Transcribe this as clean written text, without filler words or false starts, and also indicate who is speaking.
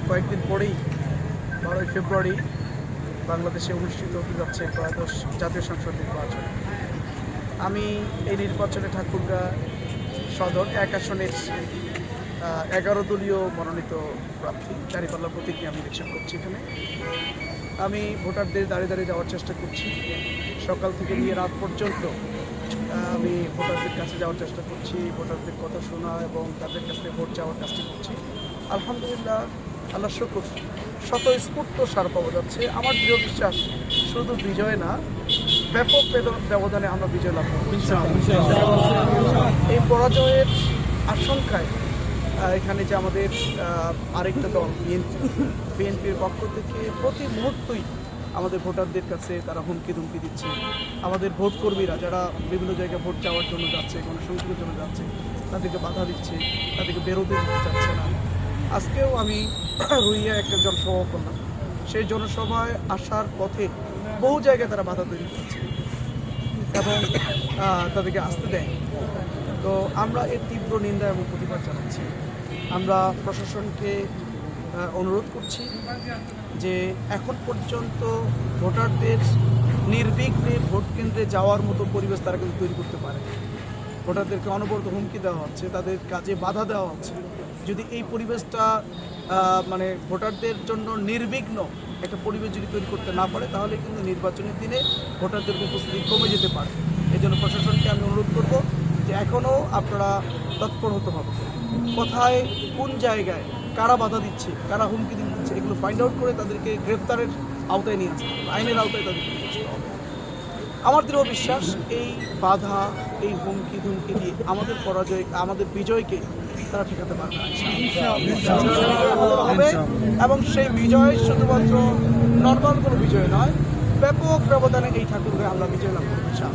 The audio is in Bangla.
Speaker 1: কয়েকদিন পরেই 12ই ফেব্রুয়ারি বাংলাদেশে অনুষ্ঠিত হতে যাচ্ছে ত্রয়োদশ জাতীয় সংসদ নির্বাচন। আমি এই নির্বাচনে ঠাকুরগাঁ সদর 1 আসনের 11 দলীয় মনোনীত প্রার্থী দাঁড়িপাল্লা প্রতীক নিয়ে আমি ইলেকশন করছি। এখানে আমি ভোটারদের দাঁড়িয়ে দাঁড়িয়ে যাওয়ার চেষ্টা করছি। সকাল থেকে নিয়ে রাত পর্যন্ত আমি ভোটারদের কাছে যাওয়ার চেষ্টা করছি, ভোটারদের কথা শোনা এবং তাদের কাছে ভোট চাওয়ার কাজটি করছি। আলহামদুলিল্লাহ, আল্লাহ শুকর, স্বতঃস্ফূর্ত সাড়া পাওয়া যাচ্ছে। আমার দৃঢ় বিশ্বাস শুধু বিজয় না, ব্যাপক ব্যবধানে আমরা বিজয় লাভ করব। এই পরাজয়ের আশঙ্কায় এখানে যে আমাদের আরেকটা দল বিএনপির পক্ষ থেকে প্রতি মুহূর্তই আমাদের ভোটারদের কাছে তারা হুমকি ধুমকি দিচ্ছে। আমাদের ভোটকর্মীরা যারা বিভিন্ন জায়গায় ভোট চাওয়ার জন্য যাচ্ছে, গণসংযোগের জন্য যাচ্ছে, তাদেরকে বাধা দিচ্ছে, তাদেরকে বেরোতে দিতে চাচ্ছে না। আজকেও আমি রুইয়া একটা জনসভা করলাম। সেই জনসভায় আসার পথে বহু জায়গায় তারা বাধা তৈরি করছে এবং তাদেরকে আসতে দেয়। তো আমরা এর তীব্র নিন্দা এবং প্রতিবাদ জানাচ্ছি। আমরা প্রশাসনকে অনুরোধ করছি যে এখন পর্যন্ত ভোটারদের নির্বিঘ্নে ভোট কেন্দ্রে যাওয়ার মতো পরিবেশ তারা কিন্তু তৈরি করতে পারে। ভোটারদেরকে অনবরত হুমকি দেওয়া হচ্ছে, তাদের কাজে বাধা দেওয়া হচ্ছে। যদি এই পরিবেশটা মানে ভোটারদের জন্য নির্বিঘ্ন একটা পরিবেশ যদি তৈরি করতে না পারে, তাহলে কিন্তু নির্বাচনের দিনে ভোটারদের উপস্থিতি কমে যেতে পারে। এই জন্য প্রশাসনকে আমি অনুরোধ করব যে এখনও আপনারা তৎপর হতে হবে। কোথায়, কোন জায়গায় কারা বাধা দিচ্ছে, কারা হুমকি দিচ্ছে, এগুলো ফাইন্ড আউট করে তাদেরকে গ্রেপ্তারের আওতায় নিয়ে আসতে হবে, আইনের আওতায় তাদেরকে নিয়ে আসতে হবে। আমার দৃঢ় বিশ্বাস এই বাধা, এই হুমকি ধুমকি দিয়ে আমাদের পরাজয়, আমাদের বিজয়কে তারা ঠেকাতে পারবে হবে। এবং সেই বিজয় শুধুমাত্র নর্মাল কোনো বিজয় নয়, ব্যাপক ব্যবধানে এই ঠাকুরকে আমরা বিজয় লাভ করতে চাই।